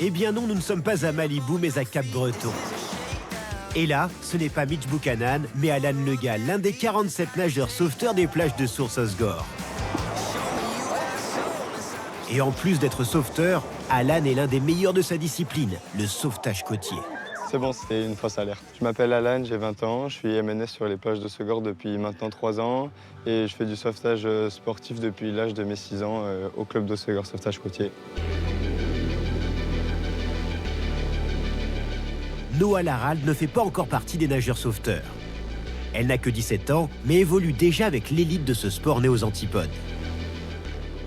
Eh bien non, nous ne sommes pas à Malibu, mais à Cap-Breton. Et là, ce n'est pas Mitch Buchanan, mais Alan Legal, l'un des 47 nageurs sauveteurs des plages de Source-Osgore. Et en plus d'être sauveteur, Alan est l'un des meilleurs de sa discipline, le sauvetage côtier. C'est bon, c'était une fausse alerte. Je m'appelle Alan, j'ai 20 ans, je suis MNS sur les plages de Segor depuis maintenant 3 ans et je fais du sauvetage sportif depuis l'âge de mes 6 ans au club de Segor Sauvetage Côtier. Noah Larald ne fait pas encore partie des nageurs sauveteurs. Elle n'a que 17 ans, mais évolue déjà avec l'élite de ce sport né aux antipodes.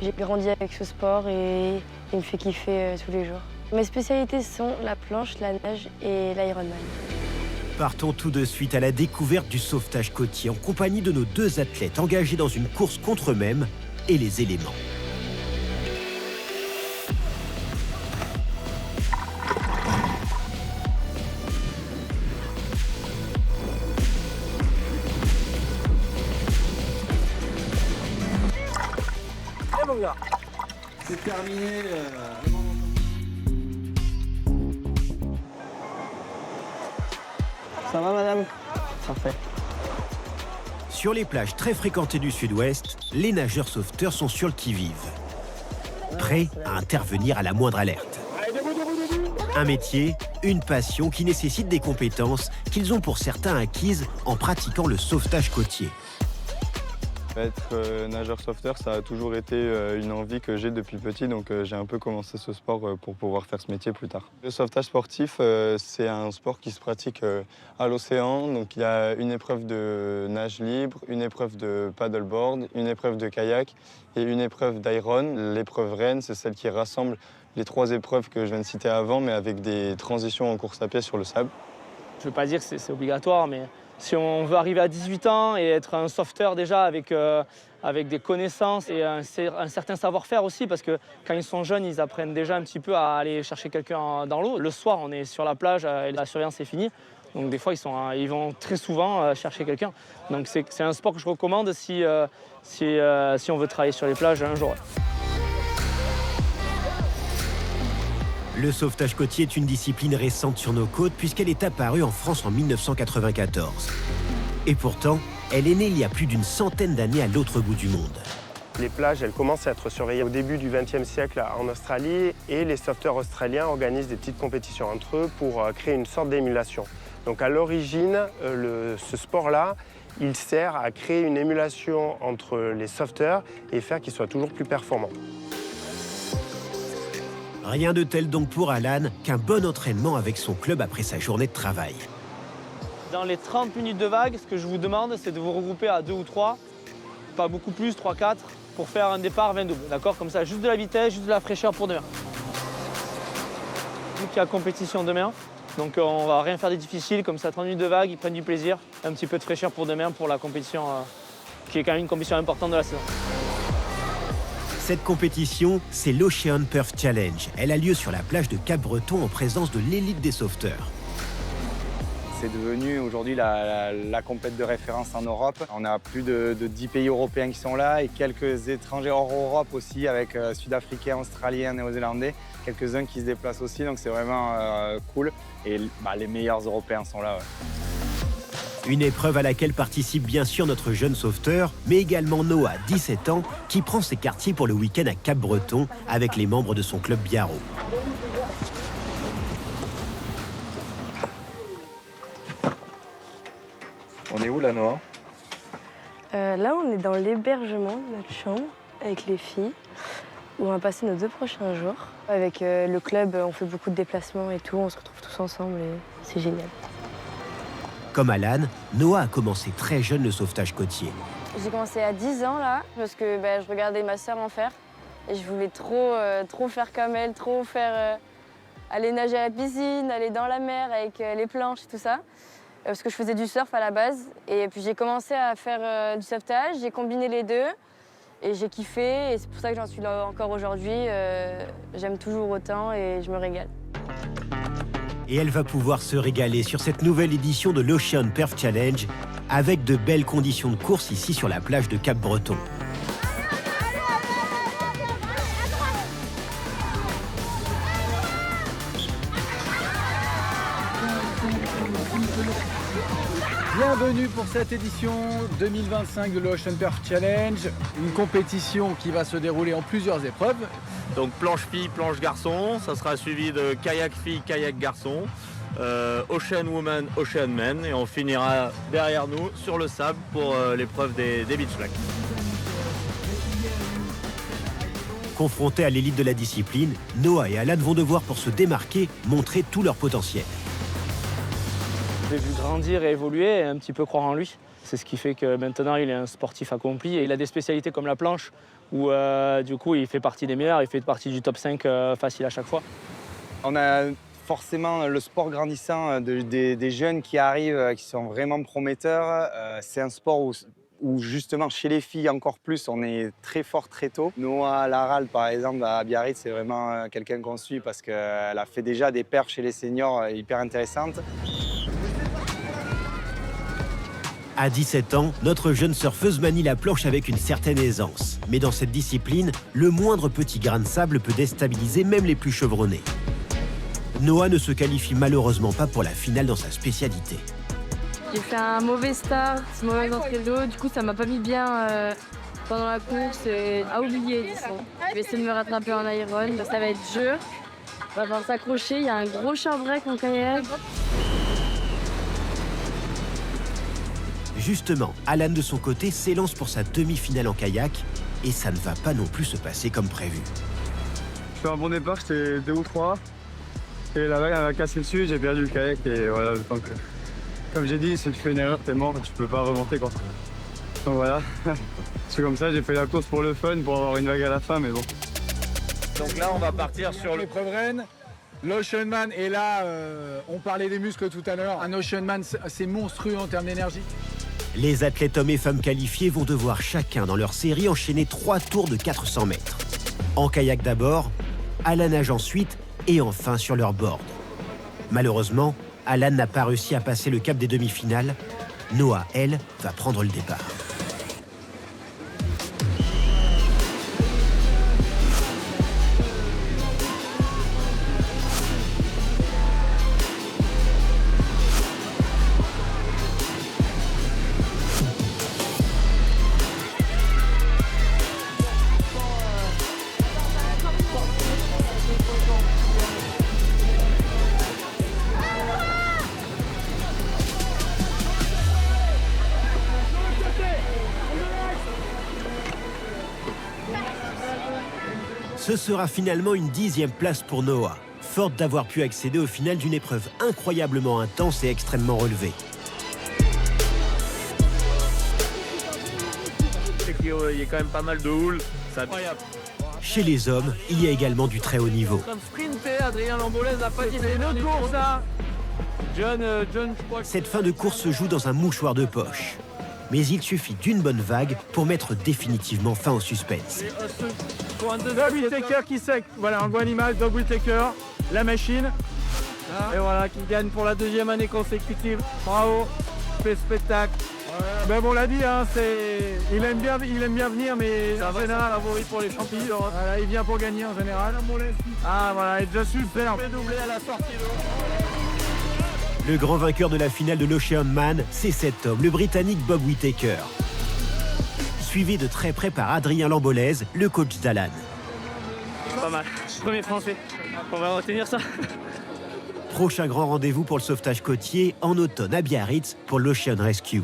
J'ai grandi avec ce sport et il me fait kiffer tous les jours. Mes spécialités sont la planche, la nage et l'Ironman. Partons tout de suite à la découverte du sauvetage côtier en compagnie de nos 2 athlètes engagés dans une course contre eux-mêmes et les éléments. Et mon gars, c'est terminé. Ça va, madame? Parfait. Sur les plages très fréquentées du sud-ouest, les nageurs sauveteurs sont sur le qui-vive, prêts à intervenir à la moindre alerte. Un métier, une passion qui nécessite des compétences qu'ils ont pour certains acquises en pratiquant le sauvetage côtier. Être nageur sauveteur, ça a toujours été une envie que j'ai depuis petit, donc j'ai un peu commencé ce sport pour pouvoir faire ce métier plus tard. Le sauvetage sportif, c'est un sport qui se pratique à l'océan, donc il y a une épreuve de nage libre, une épreuve de paddleboard, une épreuve de kayak et une épreuve d'iron. L'épreuve reine, c'est celle qui rassemble les 3 épreuves que je viens de citer avant, mais avec des transitions en course à pied sur le sable. Je ne veux pas dire que c'est obligatoire, mais si on veut arriver à 18 ans et être un sauveteur déjà avec des connaissances et un certain savoir-faire aussi, parce que quand ils sont jeunes, ils apprennent déjà un petit peu à aller chercher quelqu'un dans l'eau. Le soir, on est sur la plage et la surveillance est finie. Donc des fois, ils vont très souvent chercher quelqu'un. Donc c'est un sport que je recommande si on veut travailler sur les plages un jour. Le sauvetage côtier est une discipline récente sur nos côtes puisqu'elle est apparue en France en 1994. Et pourtant, elle est née il y a plus d'une centaine d'années à l'autre bout du monde. Les plages, elles commencent à être surveillées au début du XXe siècle en Australie et les sauveteurs australiens organisent des petites compétitions entre eux pour créer une sorte d'émulation. Donc à l'origine, ce sport-là, il sert à créer une émulation entre les sauveteurs et faire qu'ils soient toujours plus performants. Rien de tel donc pour Alan qu'un bon entraînement avec son club après sa journée de travail. Dans les 30 minutes de vague, ce que je vous demande, c'est de vous regrouper à 2 ou 3, pas beaucoup plus, 3, 4, pour faire un départ 20 doubles. D'accord? Comme ça, juste de la vitesse, juste de la fraîcheur pour demain. Vu qu'il y a compétition demain, donc on va rien faire de difficile, comme ça, 30 minutes de vague, ils prennent du plaisir, un petit peu de fraîcheur pour demain pour la compétition, qui est quand même une compétition importante de la saison. Cette compétition, c'est l'Ocean Perf Challenge. Elle a lieu sur la plage de Cap-Breton en présence de l'élite des sauveteurs. C'est devenu aujourd'hui la compète de référence en Europe. On a plus de 10 pays européens qui sont là et quelques étrangers hors Europe aussi, avec Sud-Africains, Australiens, Néo-Zélandais, quelques-uns qui se déplacent aussi, donc c'est vraiment cool. Et les meilleurs Européens sont là. Ouais. Une épreuve à laquelle participe bien sûr notre jeune sauveteur, mais également Noah, 17 ans, qui prend ses quartiers pour le week-end à Cap-Breton avec les membres de son club Biarro. On est où là, Noah? Là, on est dans l'hébergement de notre chambre avec les filles, où on va passer nos 2 prochains jours. Avec le club, on fait beaucoup de déplacements et tout, on se retrouve tous ensemble et c'est génial. Comme Alan, Noah a commencé très jeune le sauvetage côtier. J'ai commencé à 10 ans là, parce que je regardais ma sœur en faire. Et je voulais trop faire comme elle, aller nager à la piscine, aller dans la mer avec les planches et tout ça. Parce que je faisais du surf à la base. Et puis j'ai commencé à faire du sauvetage, j'ai combiné les deux. Et j'ai kiffé, et c'est pour ça que j'en suis là encore aujourd'hui. J'aime toujours autant et je me régale. Et elle va pouvoir se régaler sur cette nouvelle édition de l'Ocean Perf Challenge avec de belles conditions de course ici sur la plage de Cap-Breton. Bienvenue pour cette édition 2025 de l'Ocean Perf Challenge, une compétition qui va se dérouler en plusieurs épreuves. Donc planche fille, planche garçon, ça sera suivi de kayak fille, kayak garçon, Ocean Woman, Ocean Men, et on finira derrière nous sur le sable pour l'épreuve des beach flags. Confrontés à l'élite de la discipline, Noah et Alan vont devoir, pour se démarquer, montrer tout leur potentiel. Je l'ai vu grandir et évoluer et un petit peu croire en lui. C'est ce qui fait que maintenant il est un sportif accompli et il a des spécialités comme la planche où du coup il fait partie des meilleurs, il fait partie du top 5 facile à chaque fois. On a forcément le sport grandissant des jeunes qui arrivent, qui sont vraiment prometteurs. C'est un sport où justement chez les filles encore plus, on est très fort très tôt. Noah Laral par exemple à Biarritz, c'est vraiment quelqu'un qu'on suit parce qu'elle a fait déjà des perfs chez les seniors hyper intéressantes. À 17 ans, notre jeune surfeuse manie la planche avec une certaine aisance. Mais dans cette discipline, le moindre petit grain de sable peut déstabiliser même les plus chevronnés. Noah ne se qualifie malheureusement pas pour la finale dans sa spécialité. J'ai fait un mauvais start, une mauvaise entrée d'eau, du coup ça m'a pas mis bien pendant la course, à oublier disons. Je vais essayer de me rattraper en iron, ça va être dur. On va devoir s'accrocher, il y a un gros short-break en kayak. Justement, Alan de son côté s'élance pour sa demi-finale en kayak et ça ne va pas non plus se passer comme prévu. Je fais un bon départ, j'étais 2 ou 3. Et la vague elle m'a cassé dessus, j'ai perdu le kayak et voilà. Donc, comme j'ai dit, si tu fais une erreur, t'es mort, tu peux pas remonter quoi. Donc voilà, c'est comme ça, j'ai fait la course pour le fun, pour avoir une vague à la fin, mais bon. Donc là on va partir sur l'épreuve reine. L'Ocean Man, et là, on parlait des muscles tout à l'heure. Un Ocean Man, c'est monstrueux en termes d'énergie. Les athlètes hommes et femmes qualifiés vont devoir chacun dans leur série enchaîner 3 tours de 400 mètres. En kayak d'abord, à la nage ensuite et enfin sur leur board. Malheureusement, Alan n'a pas réussi à passer le cap des demi-finales. Noah, elle, va prendre le départ. Ce sera finalement une 10e place pour Noah, forte d'avoir pu accéder au final d'une épreuve incroyablement intense et extrêmement relevée. il y a quand même pas mal de houle, c'est incroyable. Chez les hommes, il y a également du très haut niveau. Sprinter, Adrien Lambolez n'a pas dit c'est une course ça. John, je crois que Cette fin de course se joue dans un mouchoir de poche. Mais il suffit d'une bonne vague pour mettre définitivement fin au suspense. Dog Whittaker qui sec. Voilà, on voit l'image, Dog Whittaker, la machine. Et voilà, qui gagne pour la 2e année consécutive. Bravo, fait spectacle. Ben bon, on l'a dit, hein, il aime bien venir, mais en général, favori pour les champions. Voilà, il vient pour gagner en général. Ah voilà, et déjà super. Doublé à la sortie d'eau. Le grand vainqueur de la finale de l'Ocean Man, c'est cet homme, le Britannique Bob Whittaker. Suivi de très près par Adrien Lambolez, le coach d'Alan. Pas mal. Premier français. On va retenir ça. Prochain grand rendez-vous pour le sauvetage côtier en automne à Biarritz pour l'Ocean Rescue.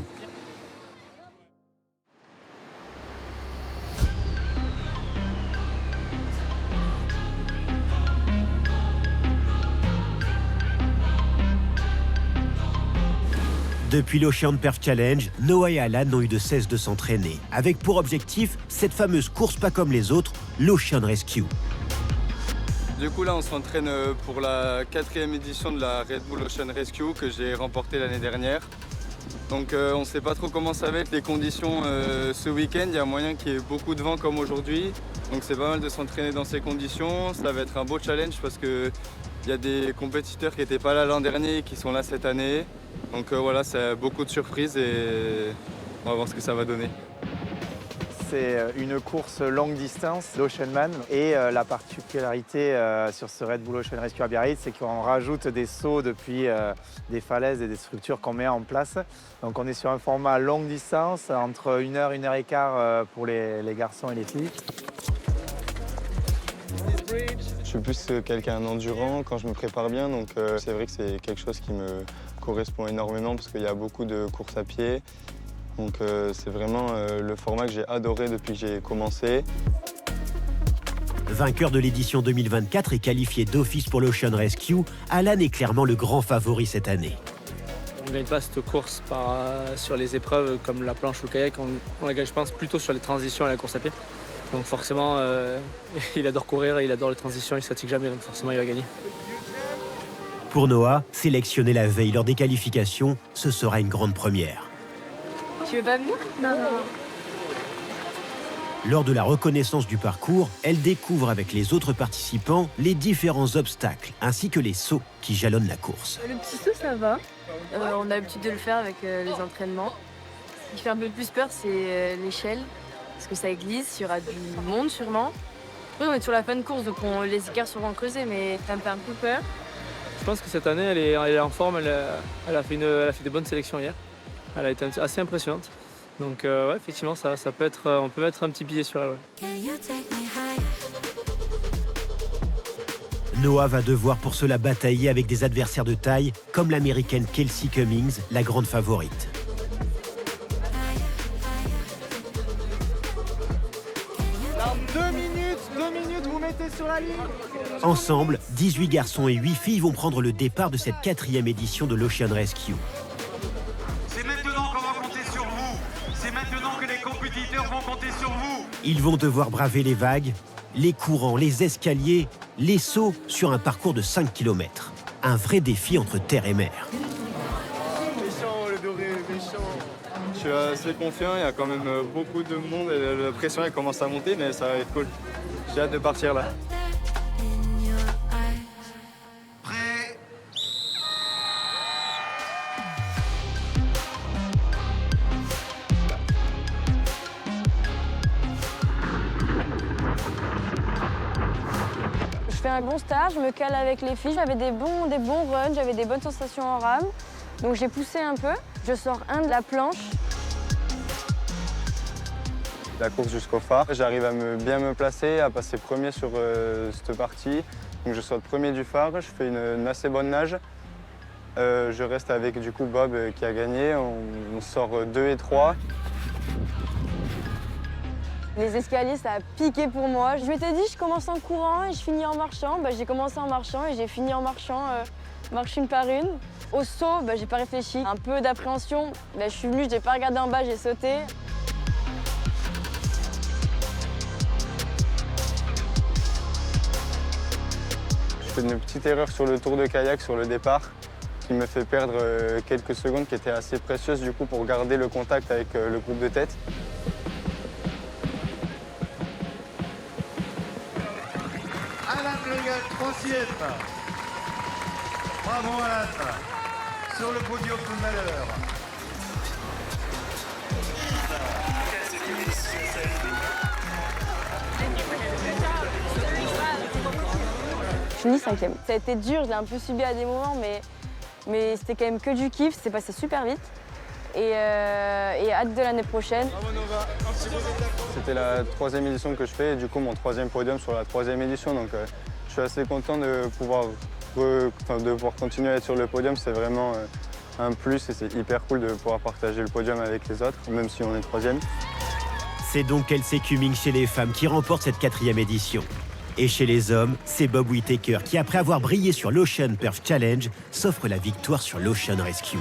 Depuis l'Ocean Perf Challenge, Noah et Alan n'ont eu de cesse de s'entraîner, avec pour objectif cette fameuse course pas comme les autres, l'Ocean Rescue. Du coup là on s'entraîne pour la 4e édition de la Red Bull Ocean Rescue que j'ai remportée l'année dernière. Donc on ne sait pas trop comment ça va être les conditions ce week-end, il y a moyen qu'il y ait beaucoup de vent comme aujourd'hui. Donc c'est pas mal de s'entraîner dans ces conditions, ça va être un beau challenge parce qu'il y a des compétiteurs qui n'étaient pas là l'an dernier et qui sont là cette année. Donc voilà, c'est beaucoup de surprises et on va voir ce que ça va donner. c'est une course longue distance d'Oceanman. Et la particularité sur ce Red Bull Ocean Rescue à Biarritz, c'est qu'on rajoute des sauts depuis des falaises et des structures qu'on met en place. Donc on est sur un format longue distance, entre 1 heure, 1 heure et quart pour les garçons et les filles. Je suis plus quelqu'un d'endurant quand je me prépare bien, donc c'est vrai que c'est quelque chose qui me correspond énormément parce qu'il y a beaucoup de courses à pied. Donc c'est vraiment le format que j'ai adoré depuis que j'ai commencé. Vainqueur de l'édition 2024 et qualifié d'office pour l'Ocean Rescue, Alan est clairement le grand favori cette année. On ne gagne pas cette course sur les épreuves comme la planche ou le kayak, on la gagne je pense plutôt sur les transitions et la course à pied. Donc forcément, il adore courir, il adore les transitions, il ne se fatigue jamais, donc forcément il va gagner. Pour Noah, sélectionné la veille lors des qualifications, ce sera une grande première. Tu veux pas venir? Non. Lors de la reconnaissance du parcours, elle découvre avec les autres participants les différents obstacles ainsi que les sauts qui jalonnent la course. Le petit saut, ça va. On a l'habitude de le faire avec les entraînements. Ce qui fait un peu plus peur, c'est l'échelle. Parce que ça glisse, il y aura du monde sûrement. Oui, on est sur la fin de course, donc les écarts seront creusés, mais ça me fait un peu peur. Je pense que cette année, elle est en forme, elle a fait des bonnes sélections hier. Elle a été assez impressionnante. Donc ouais, effectivement, ça peut être, on peut mettre un petit billet sur elle. Ouais. Noah va devoir pour cela batailler avec des adversaires de taille, comme l'américaine Kelsey Cummings, la grande favorite. Deux minutes, vous mettez sur la ligne. Ensemble, 18 garçons et 8 filles vont prendre le départ de cette 4e édition de l'Ocean Rescue. C'est maintenant qu'on va compter sur vous. C'est maintenant que les compétiteurs vont compter sur vous. Ils vont devoir braver les vagues, les courants, les escaliers, les sauts sur un parcours de 5 km. Un vrai défi entre terre et mer. Méchant, le doré, méchant. Je suis assez confiant, il y a quand même beaucoup de monde et la pression elle commence à monter, mais ça va être cool. J'ai hâte de partir là. Prêt? Je fais un bon start, je me cale avec les filles. J'avais des bons runs, j'avais des bonnes sensations en rame. Donc j'ai poussé un peu. Je sors un de la planche. La course jusqu'au phare, j'arrive à bien me placer, à passer premier sur cette partie. Donc je saute premier du phare, je fais une assez bonne nage. Je reste avec du coup Bob qui a gagné, on sort 2 et 3. Les escaliers, ça a piqué pour moi. Je m'étais dit, je commence en courant et je finis en marchant. J'ai commencé en marchant et j'ai fini en marchant, marche une par une. Au saut, j'ai pas réfléchi. Un peu d'appréhension. Je suis venue, j'ai pas regardé en bas, j'ai sauté. Je fais une petite erreur sur le tour de kayak sur le départ qui me fait perdre quelques secondes qui étaient assez précieuses du coup pour garder le contact avec le groupe de tête. Alan Leguet, 3e. Bravo Alan. Sur le podium tout à l'heure. Je finis 5e. Ça a été dur, je l'ai un peu subi à des moments, mais c'était quand même que du kiff, c'est passé super vite. Et hâte de l'année prochaine. C'était la 3e édition que je fais et du coup mon 3e podium sur la 3e édition. Donc je suis assez content de pouvoir continuer à être sur le podium. C'est vraiment un plus et c'est hyper cool de pouvoir partager le podium avec les autres, même si on est 3e. C'est donc Kelsey Cummings chez les femmes qui remporte cette 4e édition. Et chez les hommes, c'est Bob Whittaker qui, après avoir brillé sur l'Ocean Perf Challenge, s'offre la victoire sur l'Ocean Rescue.